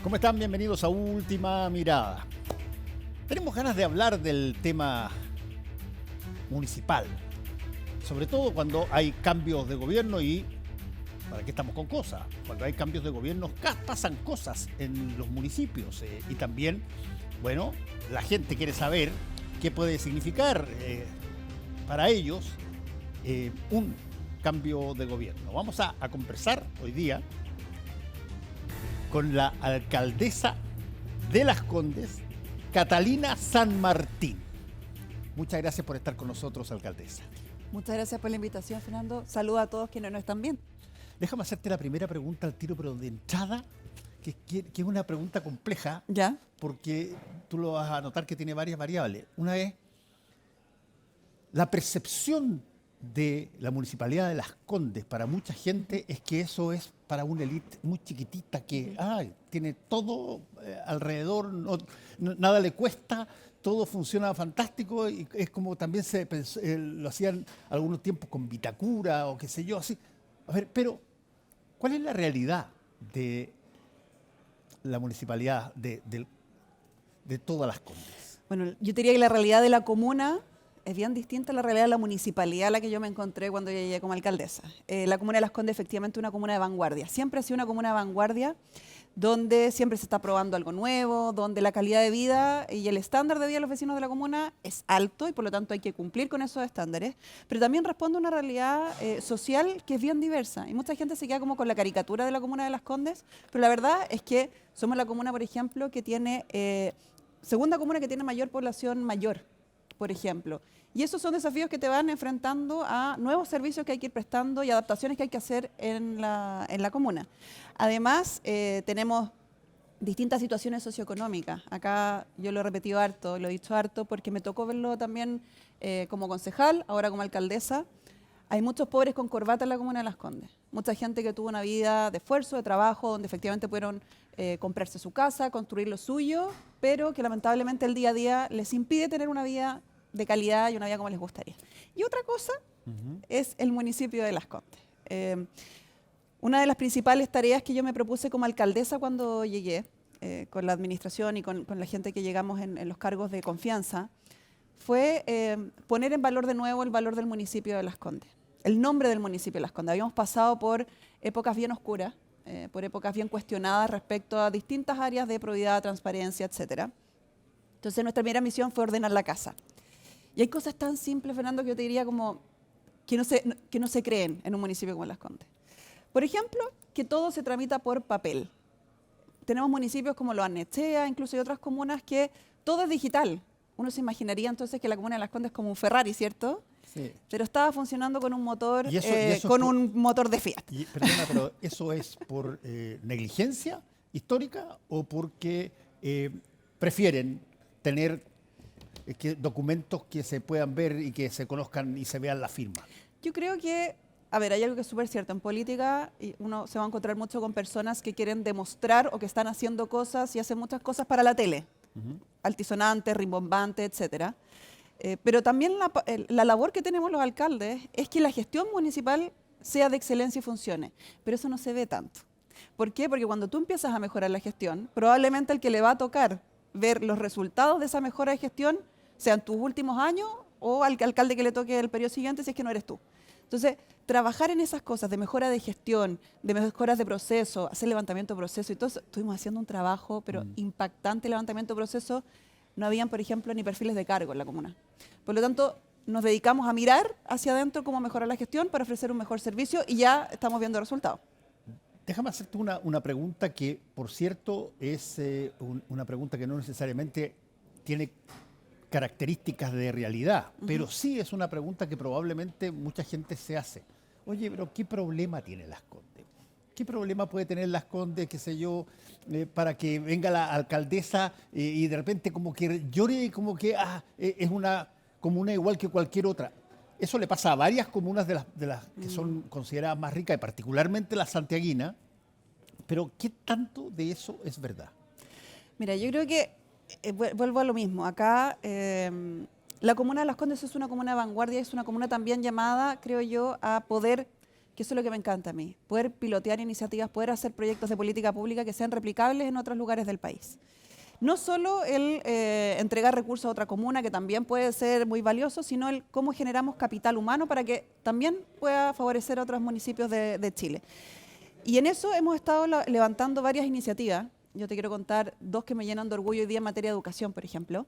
¿Cómo están? Bienvenidos a Última Mirada. Tenemos ganas de hablar del tema municipal, sobre todo cuando hay cambios de gobierno y ¿para qué estamos con cosas? Cuando hay cambios de gobierno pasan cosas en los municipios y también, bueno, la gente quiere saber qué puede significar para ellos un cambio de gobierno. Vamos a conversar hoy día con la alcaldesa de Las Condes, Catalina San Martín. Muchas gracias por estar con nosotros, alcaldesa. Muchas gracias por la invitación, Fernando. Saludos a todos quienes no están bien. Déjame hacerte la primera pregunta al tiro, pero de entrada, que es una pregunta compleja, ¿Ya? Porque tú lo vas a notar que tiene varias variables. Una es la percepción de la Municipalidad de Las Condes para mucha gente es que eso es para una élite muy chiquitita que tiene todo alrededor, nada le cuesta, todo funciona fantástico y es como también lo hacían algunos tiempos con Vitacura o qué sé yo, así. A ver, pero ¿cuál es la realidad de la municipalidad de todas Las Condes? Bueno, yo diría que la realidad de la comuna es bien distinta a la realidad de la municipalidad a la que yo me encontré cuando llegué como alcaldesa. La comuna de Las Condes efectivamente es una comuna de vanguardia. Siempre ha sido una comuna de vanguardia donde siempre se está probando algo nuevo, donde la calidad de vida y el estándar de vida de los vecinos de la comuna es alto y por lo tanto hay que cumplir con esos estándares, pero también responde a una realidad social que es bien diversa y mucha gente se queda como con la caricatura de la comuna de Las Condes, pero la verdad es que somos la comuna, por ejemplo, que tiene, segunda comuna que tiene mayor población mayor, por ejemplo. Y esos son desafíos que te van enfrentando a nuevos servicios que hay que ir prestando y adaptaciones que hay que hacer en la comuna. Además, tenemos distintas situaciones socioeconómicas. Acá yo lo he repetido harto, lo he dicho harto, porque me tocó verlo también como concejal, ahora como alcaldesa. Hay muchos pobres con corbata en la comuna de Las Condes. Mucha gente que tuvo una vida de esfuerzo, de trabajo, donde efectivamente pudieron comprarse su casa, construir lo suyo, pero que lamentablemente el día a día les impide tener una vida de calidad y una vida como les gustaría. Y otra cosa es el municipio de Las Condes. Una de las principales tareas que yo me propuse como alcaldesa cuando llegué, con la administración y con la gente que llegamos en los cargos de confianza, fue poner en valor de nuevo el valor del municipio de Las Condes, el nombre del municipio de Las Condes. Habíamos pasado por épocas bien oscuras, por épocas bien cuestionadas respecto a distintas áreas de probidad, transparencia, etcétera. Entonces nuestra primera misión fue ordenar la casa. Y hay cosas tan simples, Fernando, que yo te diría como que no se creen en un municipio como Las Condes. Por ejemplo, que todo se tramita por papel. Tenemos municipios como Lo Barnechea, incluso hay otras comunas que todo es digital. Uno se imaginaría entonces que la comuna de Las Condes es como un Ferrari, ¿cierto? Sí. Pero estaba funcionando con un motor, un motor de Fiat. Perdona, pero ¿eso es por negligencia histórica o porque prefieren tener documentos que se puedan ver y que se conozcan y se vean la firma? Yo creo que, a ver, hay algo que es súper cierto. En política uno se va a encontrar mucho con personas que quieren demostrar o que están haciendo cosas y hacen muchas cosas para la tele. Altisonante, rimbombante, etcétera. Pero también la labor que tenemos los alcaldes es que la gestión municipal sea de excelencia y funcione. Pero eso no se ve tanto. ¿Por qué? Porque cuando tú empiezas a mejorar la gestión, probablemente el que le va a tocar ver los resultados de esa mejora de gestión sean tus últimos años o al alcalde que le toque el periodo siguiente si es que no eres tú. Entonces, trabajar en esas cosas de mejora de gestión, de mejoras de proceso, hacer levantamiento de proceso y todo eso, estuvimos haciendo un trabajo, pero impactante levantamiento de proceso. No habían, por ejemplo, ni perfiles de cargo en la comuna. Por lo tanto, nos dedicamos a mirar hacia adentro cómo mejorar la gestión para ofrecer un mejor servicio y ya estamos viendo resultados. Déjame hacerte una pregunta que, por cierto, es una pregunta que no necesariamente tiene características de realidad, pero sí es una pregunta que probablemente mucha gente se hace. Oye, pero ¿qué problema tiene Las Condes? ¿Qué problema puede tener Las Condes, qué sé yo, para que venga la alcaldesa y de repente como que llore, como que es una comuna igual que cualquier otra? Eso le pasa a varias comunas de las que son consideradas más ricas, y particularmente la santiaguina, pero ¿qué tanto de eso es verdad? Mira, yo creo que, vuelvo a lo mismo, acá la comuna de Las Condes es una comuna de vanguardia, es una comuna también llamada, creo yo, a poder que eso es lo que me encanta a mí, poder pilotear iniciativas, poder hacer proyectos de política pública que sean replicables en otros lugares del país. No solo el entregar recursos a otra comuna, que también puede ser muy valioso, sino el cómo generamos capital humano para que también pueda favorecer a otros municipios de Chile. Y en eso hemos estado levantando varias iniciativas. Yo te quiero contar dos que me llenan de orgullo hoy día en materia de educación, por ejemplo.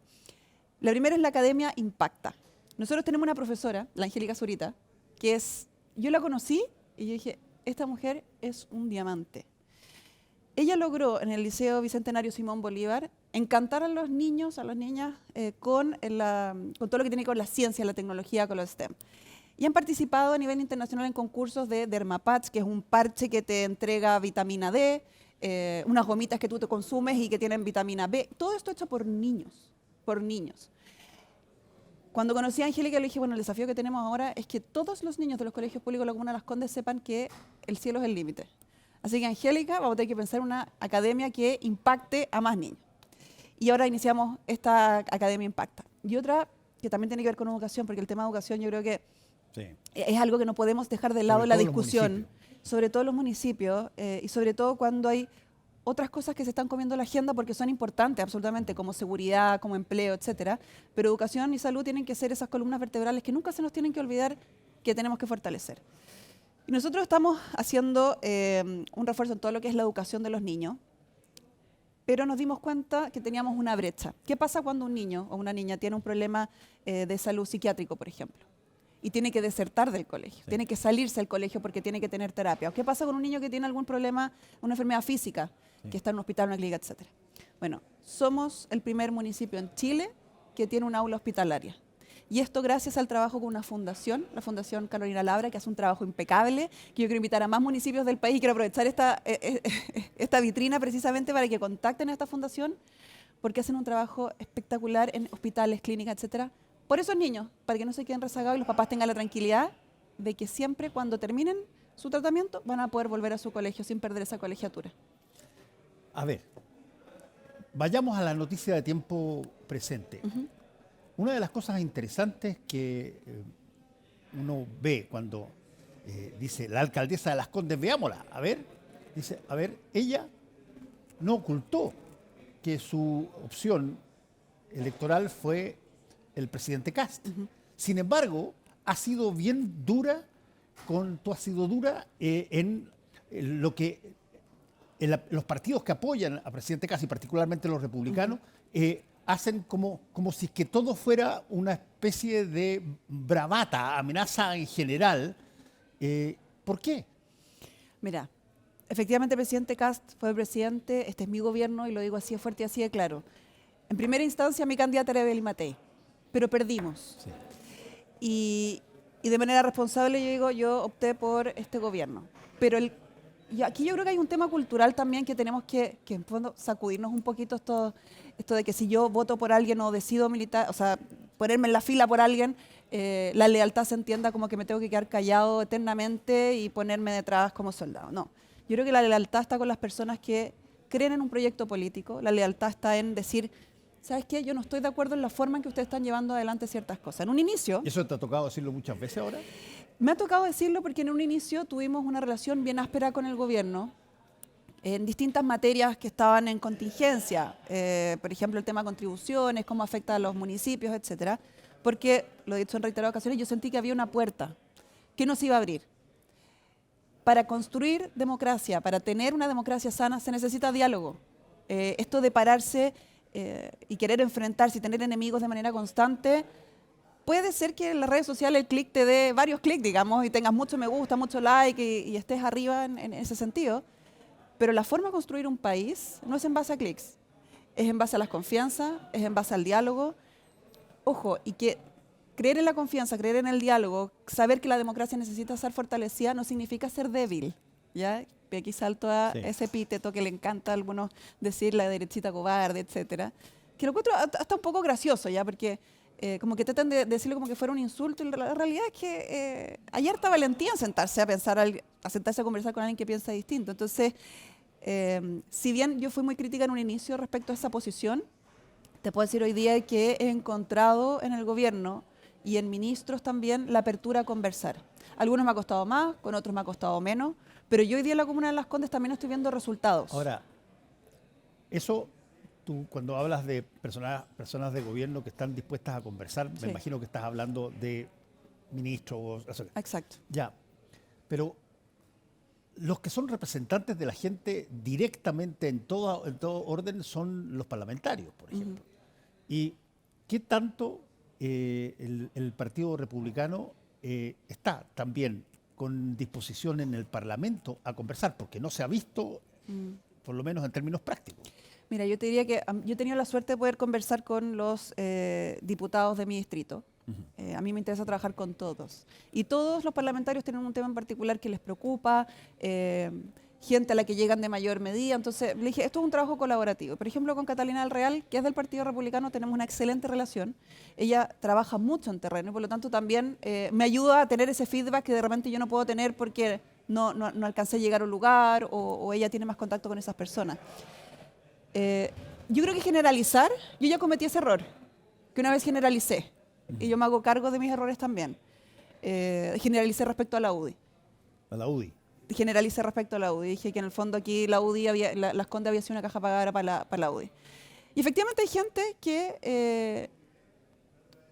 La primera es la Academia Impacta. Nosotros tenemos una profesora, la Angélica Zurita, que yo la conocí y yo dije, esta mujer es un diamante. Ella logró en el Liceo Bicentenario Simón Bolívar encantar a los niños, a las niñas, con todo lo que tiene que ver con la ciencia, la tecnología, con los STEM. Y han participado a nivel internacional en concursos de Dermapatch, que es un parche que te entrega vitamina D, unas gomitas que tú te consumes y que tienen vitamina B. Todo esto hecho por niños, por niños. Cuando conocí a Angélica le dije, bueno, el desafío que tenemos ahora es que todos los niños de los colegios públicos de la Comuna de Las Condes sepan que el cielo es el límite. Así que, Angélica, vamos a tener que pensar en una academia que impacte a más niños. Y ahora iniciamos esta Academia Impacta. Y otra que también tiene que ver con educación, porque el tema de educación yo creo que es algo que no podemos dejar de lado en la discusión, sobre todo en los municipios, y sobre todo cuando hay otras cosas que se están comiendo la agenda porque son importantes absolutamente, como seguridad, como empleo, etcétera. Pero educación y salud tienen que ser esas columnas vertebrales que nunca se nos tienen que olvidar que tenemos que fortalecer. Y nosotros estamos haciendo un refuerzo en todo lo que es la educación de los niños, pero nos dimos cuenta que teníamos una brecha. ¿Qué pasa cuando un niño o una niña tiene un problema de salud psiquiátrico, por ejemplo, y tiene que desertar del colegio, tiene que salirse del colegio porque tiene que tener terapia? ¿O qué pasa con un niño que tiene algún problema, una enfermedad física, que está en un hospital, una clínica, etcétera? Bueno, somos el primer municipio en Chile que tiene un aula hospitalaria. Y esto gracias al trabajo con una fundación, la Fundación Carolina Labra, que hace un trabajo impecable, que yo quiero invitar a más municipios del país y quiero aprovechar esta vitrina precisamente para que contacten a esta fundación, porque hacen un trabajo espectacular en hospitales, clínicas, etcétera, por esos niños, para que no se queden rezagados y los papás tengan la tranquilidad de que siempre cuando terminen su tratamiento van a poder volver a su colegio sin perder esa colegiatura. A ver, vayamos a la noticia de tiempo presente. Una de las cosas interesantes que uno ve cuando dice la alcaldesa de Las Condes, veámosla, a ver, dice, a ver, ella no ocultó que su opción electoral fue el presidente Kast. Sin embargo, ha sido bien dura, tú has sido dura en lo que los partidos que apoyan al presidente Kast y particularmente los republicanos, hacen como si es que todo fuera una especie de bravata, amenaza en general. ¿Por qué? Mira, efectivamente el presidente Kast fue el presidente, este es mi gobierno y lo digo así de fuerte y así de claro. En primera instancia mi candidata era Evelyn Matei, pero perdimos. Sí. Y de manera responsable yo opté por este gobierno. Pero y aquí yo creo que hay un tema cultural también que tenemos que en fondo sacudirnos un poquito esto de que si yo voto por alguien o decido militar, o sea, ponerme en la fila por alguien, la lealtad se entienda como que me tengo que quedar callado eternamente y ponerme detrás como soldado. No, yo creo que la lealtad está con las personas que creen en un proyecto político, la lealtad está en decir, ¿sabes qué? Yo no estoy de acuerdo en la forma en que ustedes están llevando adelante ciertas cosas. En un inicio... ¿Y eso te ha tocado decirlo muchas veces ahora? Me ha tocado decirlo porque en un inicio tuvimos una relación bien áspera con el gobierno en distintas materias que estaban en contingencia, por ejemplo el tema de contribuciones, cómo afecta a los municipios, etcétera, porque, lo he dicho en reiteradas ocasiones, yo sentí que había una puerta que no se iba a abrir. Para construir democracia, para tener una democracia sana, se necesita diálogo. Esto de pararse y querer enfrentarse y tener enemigos de manera constante, puede ser que en las redes sociales el clic te dé varios clics, digamos, y tengas mucho me gusta, mucho like y estés arriba en ese sentido. Pero la forma de construir un país no es en base a clics, es en base a las confianzas, es en base al diálogo. Ojo, y que creer en la confianza, creer en el diálogo, saber que la democracia necesita ser fortalecida no significa ser débil, ¿ya? Y aquí salto a ese epíteto que le encanta a algunos decir, la derechita cobarde, etcétera, que lo encuentro hasta un poco gracioso, ¿ya? Porque como que tratan de decirlo como que fuera un insulto, y la realidad es que hay harta valentía en sentarse a pensar, a sentarse a conversar con alguien que piensa distinto. Entonces, si bien yo fui muy crítica en un inicio respecto a esa posición, te puedo decir hoy día que he encontrado en el gobierno y en ministros también la apertura a conversar. Algunos me ha costado más, con otros me ha costado menos, pero yo hoy día en la Comuna de Las Condes también estoy viendo resultados. Ahora, eso, tú cuando hablas de personas de gobierno que están dispuestas a conversar, Sí. me imagino que estás hablando de ministros. Exacto. Ya, pero los que son representantes de la gente directamente en todo orden son los parlamentarios, por ejemplo. ¿Y qué tanto el Partido Republicano está también con disposición en el Parlamento a conversar? Porque no se ha visto, por lo menos en términos prácticos. Mira, yo te diría que yo he tenido la suerte de poder conversar con los diputados de mi distrito. A mí me interesa trabajar con todos. Y todos los parlamentarios tienen un tema en particular que les preocupa, gente a la que llegan de mayor medida. Entonces, le dije, esto es un trabajo colaborativo. Por ejemplo, con Catalina del Real, que es del Partido Republicano, tenemos una excelente relación. Ella trabaja mucho en terreno y por lo tanto también me ayuda a tener ese feedback que de repente yo no puedo tener porque no alcancé a llegar a un lugar o ella tiene más contacto con esas personas. Yo creo que generalizar, yo ya cometí ese error, que una vez generalicé, y yo me hago cargo de mis errores también. Generalicé respecto a la UDI. A la UDI. Generalicé respecto a la UDI. Dije que en el fondo aquí la UDI, Las Condes había sido una caja pagadora para la UDI. Y efectivamente hay gente que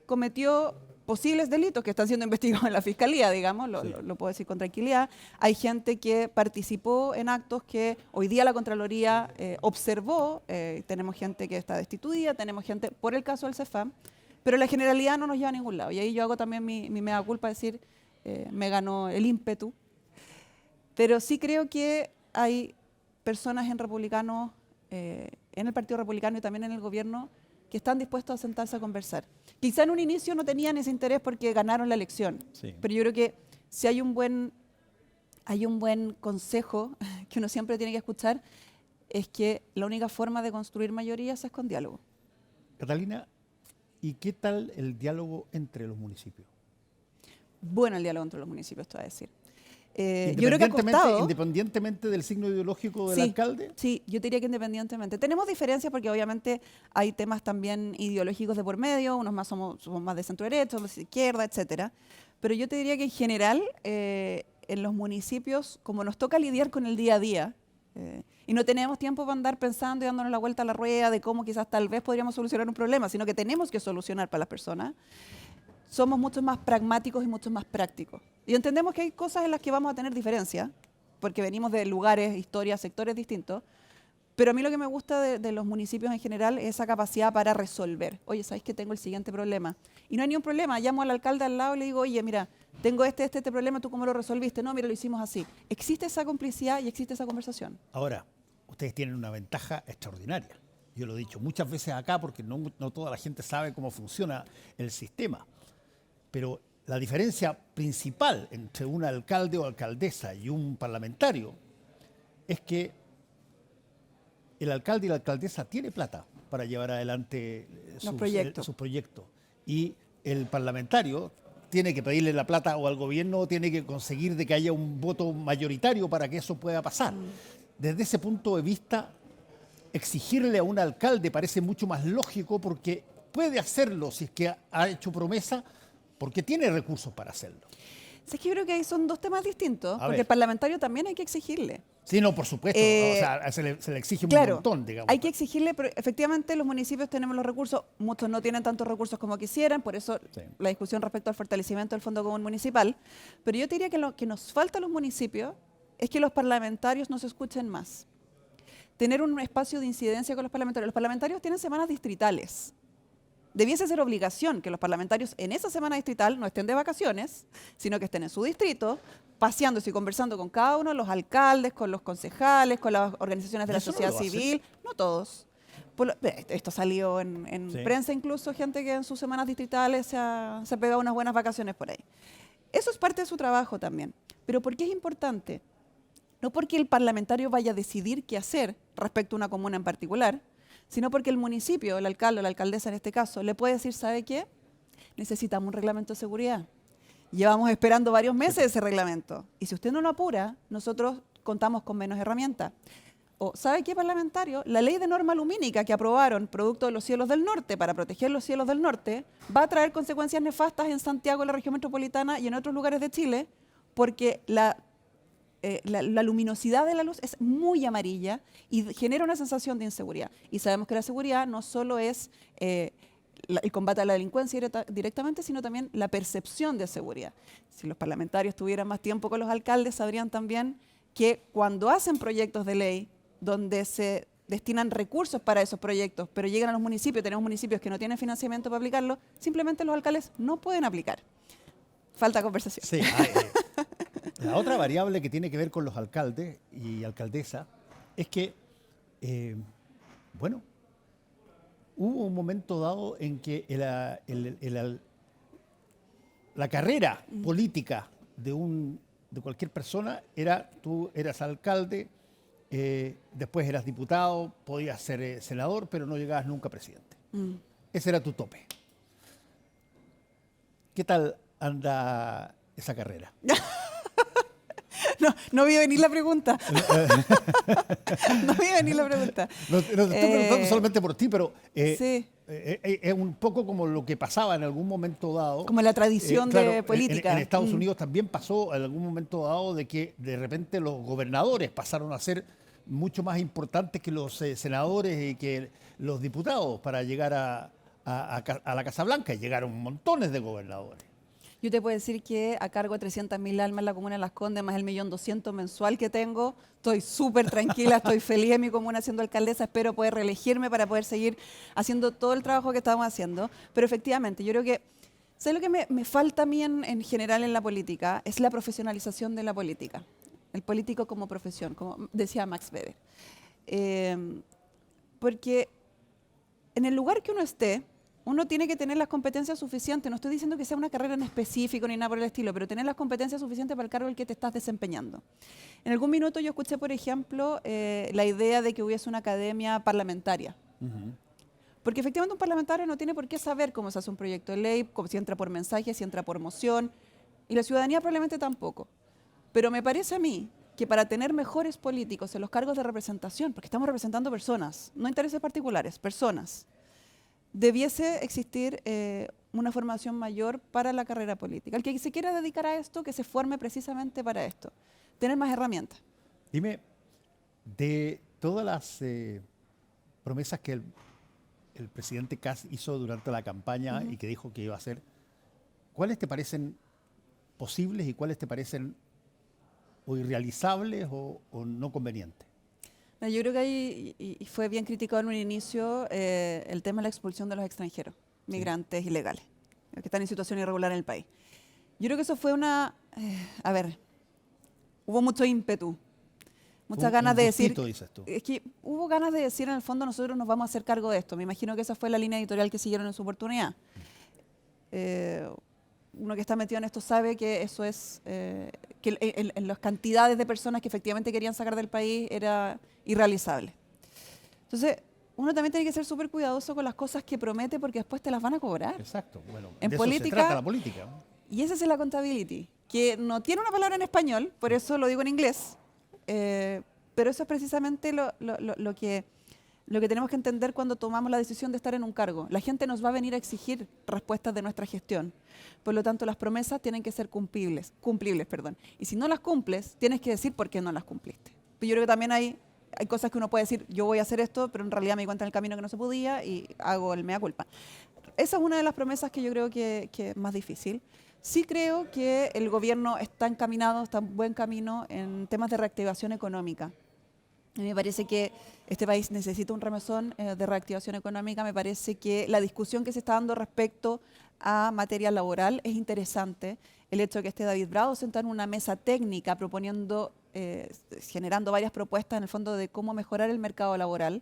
cometió posibles delitos que están siendo investigados en la Fiscalía, digamos, lo puedo decir con tranquilidad. Hay gente que participó en actos que hoy día la Contraloría observó. Tenemos gente que está destituida, tenemos gente por el caso del CEFAM, pero la generalidad no nos lleva a ningún lado. Y ahí yo hago también mi mea culpa, decir, me ganó el ímpetu. Pero sí creo que hay personas en republicanos, en el Partido Republicano y también en el gobierno, que están dispuestos a sentarse a conversar. Quizá en un inicio no tenían ese interés porque ganaron la elección, Sí. pero yo creo que si hay un buen consejo que uno siempre tiene que escuchar, es que la única forma de construir mayorías es con diálogo. Catalina, ¿y qué tal el diálogo entre los municipios? Bueno el diálogo entre los municipios, te voy a decir. Yo creo que ha costado. Independientemente del signo ideológico del alcalde. Sí, yo diría que independientemente. Tenemos diferencias porque obviamente hay temas también ideológicos de por medio, unos más somos más de centro derecha, otros de izquierda, etcétera. Pero yo te diría que en general, en los municipios, como nos toca lidiar con el día a día, y no tenemos tiempo para andar pensando y dándonos la vuelta a la rueda de cómo quizás tal vez podríamos solucionar un problema, sino que tenemos que solucionar para las personas, somos mucho más pragmáticos y mucho más prácticos. Y entendemos que hay cosas en las que vamos a tener diferencia, porque venimos de lugares, historias, sectores distintos, pero a mí lo que me gusta de los municipios en general es esa capacidad para resolver. Oye, ¿sabéis que tengo el siguiente problema? Y no hay ni un problema, llamo al alcalde al lado y le digo, oye, mira, tengo este problema, ¿tú cómo lo resolviste? No, mira, lo hicimos así. Existe esa complicidad y existe esa conversación. Ahora, ustedes tienen una ventaja extraordinaria. Yo lo he dicho muchas veces acá porque no toda la gente sabe cómo funciona el sistema. Pero la diferencia principal entre un alcalde o alcaldesa y un parlamentario es que el alcalde y la alcaldesa tiene plata para llevar adelante sus proyectos. Y el parlamentario tiene que pedirle la plata o al gobierno o tiene que conseguir de que haya un voto mayoritario para que eso pueda pasar. Desde ese punto de vista, exigirle a un alcalde parece mucho más lógico porque puede hacerlo si es que ha hecho promesa, porque tiene recursos para hacerlo. Es que yo creo que ahí son dos temas distintos, porque ver. el parlamentario también hay que exigirle. Sí, no, por supuesto. O sea, se le exige un montón, digamos. Hay que exigirle, pero efectivamente los municipios tenemos los recursos, muchos no tienen tantos recursos como quisieran, por eso la discusión respecto al fortalecimiento del Fondo Común Municipal. Pero yo te diría que lo que nos falta a los municipios es que los parlamentarios nos escuchen más. Tener un espacio de incidencia con los parlamentarios. Los parlamentarios tienen semanas distritales. Debiese ser obligación que los parlamentarios en esa semana distrital no estén de vacaciones, sino que estén en su distrito, paseándose y conversando con cada uno de los alcaldes, con los concejales, con las organizaciones de la sociedad civil, no todos. Esto salió en prensa incluso, gente que en sus semanas distritales se ha pegado unas buenas vacaciones por ahí. Eso es parte de su trabajo también. Pero ¿por qué es importante? No porque el parlamentario vaya a decidir qué hacer respecto a una comuna en particular, sino porque el municipio, el alcalde o la alcaldesa en este caso, le puede decir, ¿sabe qué? Necesitamos un reglamento de seguridad. Llevamos esperando varios meses ese reglamento. Y si usted no lo apura, nosotros contamos con menos herramientas. o ¿sabe qué, parlamentario? La ley de norma lumínica que aprobaron producto de los cielos del norte para proteger los cielos del norte va a traer consecuencias nefastas en Santiago, en la región metropolitana y en otros lugares de Chile, porque la luminosidad de la luz es muy amarilla y genera una sensación de inseguridad. Y sabemos que la seguridad no solo es el combate a la delincuencia directamente, sino también la percepción de seguridad. Si los parlamentarios tuvieran más tiempo con los alcaldes, sabrían también que cuando hacen proyectos de ley donde se destinan recursos para esos proyectos, pero llegan a los municipios, tenemos municipios que no tienen financiamiento para aplicarlo, simplemente los alcaldes no pueden aplicar. Falta conversación. Sí, la otra variable que tiene que ver con los alcaldes y alcaldesas es que, bueno, hubo un momento dado en que la carrera política de cualquier persona era, tú eras alcalde, después eras diputado, podías ser senador, pero no llegabas nunca a presidente. Ese era tu tope. ¿Qué tal anda esa carrera? No vi venir la pregunta. No vi venir la pregunta. No te estoy preguntando solamente por ti, pero sí. Es un poco como lo que pasaba en algún momento dado. Como la tradición claro, de política. En Estados Unidos también pasó en algún momento dado de que de repente los gobernadores pasaron a ser mucho más importantes que los senadores y que los diputados para llegar a la Casa Blanca. Y llegaron montones de gobernadores. Yo te puedo decir que a cargo de 300.000 almas en la comuna de Las Condes, más el 1.200.000 mensual que tengo, estoy súper tranquila, estoy feliz en mi comuna siendo alcaldesa, espero poder reelegirme para poder seguir haciendo todo el trabajo que estamos haciendo. Pero efectivamente, yo creo que, ¿sabes lo que me falta a mí en general en la política? Es la profesionalización de la política. El político como profesión, como decía Max Weber. Porque en el lugar que uno esté, uno tiene que tener las competencias suficientes. No estoy diciendo que sea una carrera en específico ni nada por el estilo, pero tener las competencias suficientes para el cargo en el que te estás desempeñando. En algún minuto yo escuché, por ejemplo, la idea de que hubiese una academia parlamentaria. Porque efectivamente un parlamentario no tiene por qué saber cómo se hace un proyecto de ley, si entra por mensaje, si entra por moción, y la ciudadanía probablemente tampoco. Pero me parece a mí que para tener mejores políticos en los cargos de representación, porque estamos representando personas, no intereses particulares, personas, debiese existir una formación mayor para la carrera política. El que se quiera dedicar a esto, que se forme precisamente para esto. Tener más herramientas. Dime, de todas las promesas que el presidente Kast hizo durante la campaña y que dijo que iba a hacer, ¿cuáles te parecen posibles y cuáles te parecen o irrealizables o no convenientes? Yo creo que ahí y fue bien criticado en un inicio el tema de la expulsión de los extranjeros, migrantes ilegales, que están en situación irregular en el país. Yo creo que eso fue hubo mucho ímpetu, muchas ganas de decir, dices tú. es que hubo ganas de decir en el fondo nosotros nos vamos a hacer cargo de esto. Me imagino que esa fue la línea editorial que siguieron en su oportunidad. Uno que está metido en esto sabe que eso es, que en las cantidades de personas que efectivamente querían sacar del país era irrealizable. Entonces, uno también tiene que ser súper cuidadoso con las cosas que promete porque después te las van a cobrar. Exacto. Bueno, En de política, eso se trata la política. Y esa es la accountability, que no tiene una palabra en español, por eso lo digo en inglés, pero eso es precisamente lo que tenemos que entender cuando tomamos la decisión de estar en un cargo. La gente nos va a venir a exigir respuestas de nuestra gestión. Por lo tanto, las promesas tienen que ser cumplibles. Y si no las cumples, tienes que decir por qué no las cumpliste. Pero yo creo que también hay cosas que uno puede decir, yo voy a hacer esto, pero en realidad me di cuenta en el camino que no se podía y hago el mea culpa. Esa es una de las promesas que yo creo que es más difícil. Sí creo que el gobierno está encaminado, está en buen camino en temas de reactivación económica. A mí me parece que este país necesita un remesón de reactivación económica. Me parece que la discusión que se está dando respecto a materia laboral es interesante. El hecho de que esté David Bravo sentado en una mesa técnica proponiendo, generando varias propuestas en el fondo de cómo mejorar el mercado laboral,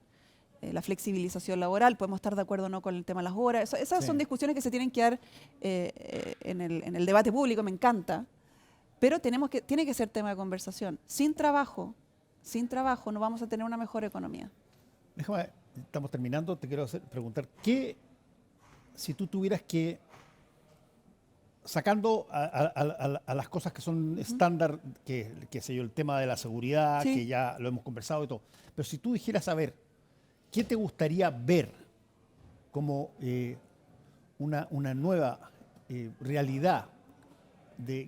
la flexibilización laboral, podemos estar de acuerdo o no con el tema de las horas. Esas son discusiones que se tienen que dar en el debate público, me encanta, pero tiene que ser tema de conversación. Sin trabajo no vamos a tener una mejor economía. Déjame, estamos terminando, te quiero preguntar, si tú tuvieras que sacando a las cosas que son estándar, que sé yo, el tema de la seguridad, Sí. que ya lo hemos conversado y todo. Pero si tú dijeras, a ver, ¿qué te gustaría ver como una nueva realidad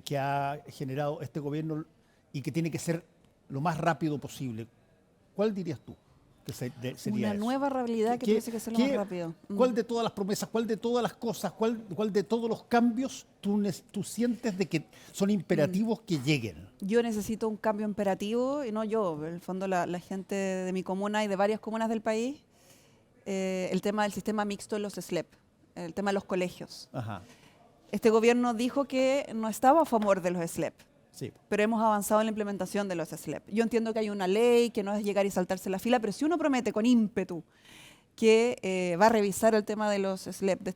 que ha generado este gobierno y que tiene que ser lo más rápido posible? ¿Cuál dirías tú que sería Una eso? nueva realidad que tuviese que ser lo más rápido. ¿Cuál de todas las promesas, cuál de todas las cosas, cuál de todos los cambios tú sientes de que son imperativos que lleguen? Yo necesito un cambio imperativo, y no yo, en el fondo la gente de mi comuna y de varias comunas del país, el tema del sistema mixto en los SLEP, el tema de los colegios. Ajá, Este gobierno dijo que no estaba a favor de los SLEP, sí. pero hemos avanzado en la implementación de los SLEP. Yo entiendo que hay una ley, que no es llegar y saltarse la fila, pero si uno promete con ímpetu que va a revisar el tema de los SLEP, de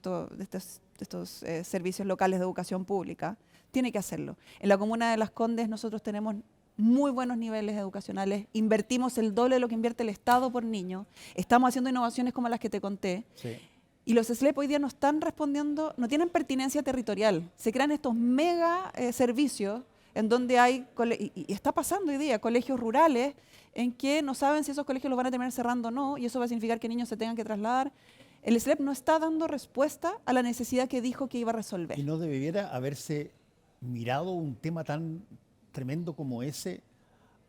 estos servicios locales de educación pública, tiene que hacerlo. En la comuna de Las Condes nosotros tenemos muy buenos niveles educacionales, invertimos el doble de lo que invierte el Estado por niño, estamos haciendo innovaciones como las que te conté, Sí. y los SLEP hoy día no están respondiendo, no tienen pertinencia territorial. Se crean estos mega servicios en donde hay, y está pasando hoy día, colegios rurales en que no saben si esos colegios los van a terminar cerrando o no, y eso va a significar que niños se tengan que trasladar. El SLEP no está dando respuesta a la necesidad que dijo que iba a resolver. ¿Y no debiera haberse mirado un tema tan tremendo como ese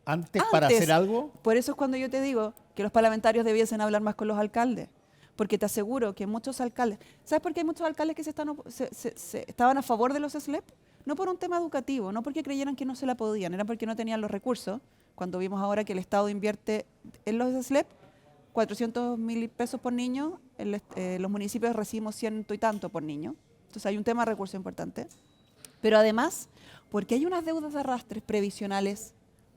antes para Antes. hacer algo? Por eso es cuando yo te digo que los parlamentarios debiesen hablar más con los alcaldes. Porque te aseguro que muchos alcaldes... ¿Sabes por qué hay muchos alcaldes que estaban a favor de los SLEP? No por un tema educativo, no porque creyeran que no se la podían, era porque no tenían los recursos. Cuando vimos ahora que el Estado invierte en los SLEP 400.000 pesos por niño, los municipios recibimos 100 y tanto por niño. Entonces hay un tema de recursos importante. Pero además, porque hay unas deudas de arrastres previsionales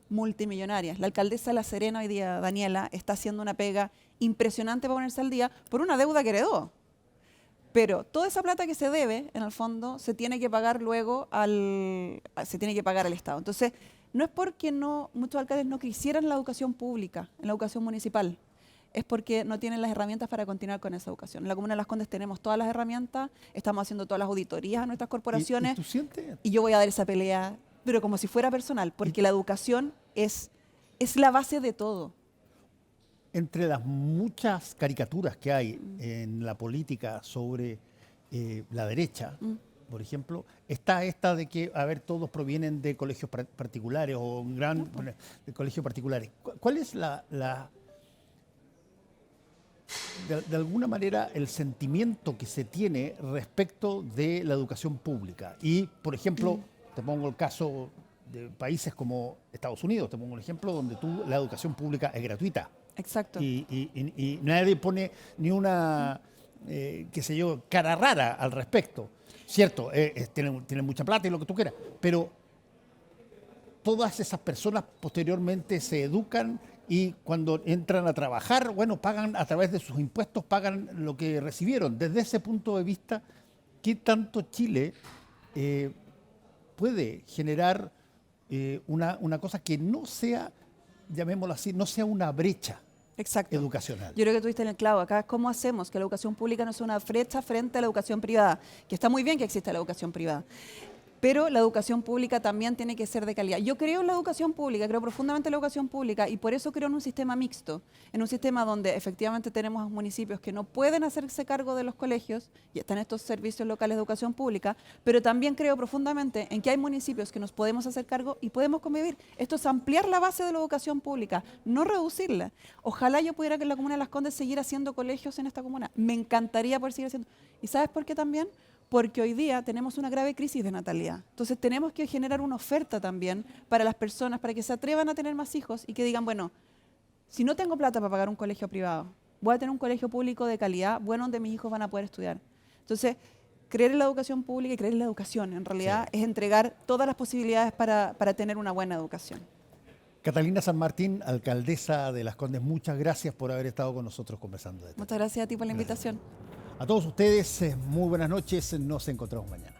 multimillonarias. La alcaldesa de La Serena hoy día, Daniela, está haciendo una pega impresionante para ponerse al día por una deuda que heredó. Pero toda esa plata que se debe, en el fondo, se tiene que pagar luego al Estado. Entonces, no es porque muchos alcaldes no quisieran la educación pública, en la educación municipal, es porque no tienen las herramientas para continuar con esa educación. En la Comuna de Las Condes tenemos todas las herramientas, estamos haciendo todas las auditorías a nuestras corporaciones. ¿Y tú sientes? Y yo voy a dar esa pelea, pero como si fuera personal, porque la educación es la base de todo. Entre las muchas caricaturas que hay en la política sobre la derecha, por ejemplo, está esta de que, a ver, todos provienen de colegios particulares o de colegios particulares. ¿Cuál es de alguna manera el sentimiento que se tiene respecto de la educación pública? Y, por ejemplo, te pongo el caso de países como Estados Unidos, te pongo un ejemplo donde la educación pública es gratuita. Exacto. Y nadie pone ni una, qué sé yo, cara rara al respecto. Cierto, tienen mucha plata y lo que tú quieras, pero todas esas personas posteriormente se educan y cuando entran a trabajar, bueno, pagan a través de sus impuestos, pagan lo que recibieron. Desde ese punto de vista, ¿qué tanto Chile puede generar una cosa que no sea, llamémoslo así, no sea una brecha Exacto. educacional? Yo creo que tuviste en el clavo. Acá, ¿cómo hacemos que la educación pública no sea una brecha frente a la educación privada? Que está muy bien que exista la educación privada, pero la educación pública también tiene que ser de calidad. Yo creo en la educación pública, creo profundamente en la educación pública y por eso creo en un sistema mixto, en un sistema donde efectivamente tenemos municipios que no pueden hacerse cargo de los colegios y están estos servicios locales de educación pública, pero también creo profundamente en que hay municipios que nos podemos hacer cargo y podemos convivir. Esto es ampliar la base de la educación pública, no reducirla. Ojalá yo pudiera que en la Comuna de Las Condes seguir haciendo colegios en esta comuna. Me encantaría poder seguir haciendo. ¿Y sabes por qué también? Porque hoy día tenemos una grave crisis de natalidad. Entonces tenemos que generar una oferta también para las personas, para que se atrevan a tener más hijos y que digan, bueno, si no tengo plata para pagar un colegio privado, voy a tener un colegio público de calidad, bueno, donde mis hijos van a poder estudiar. Entonces, creer en la educación pública y creer en la educación, en realidad, es entregar todas las posibilidades para tener una buena educación. Catalina San Martín, alcaldesa de Las Condes, muchas gracias por haber estado con nosotros conversando de esto. Muchas gracias a ti por la invitación. A todos ustedes, muy buenas noches, nos encontramos mañana.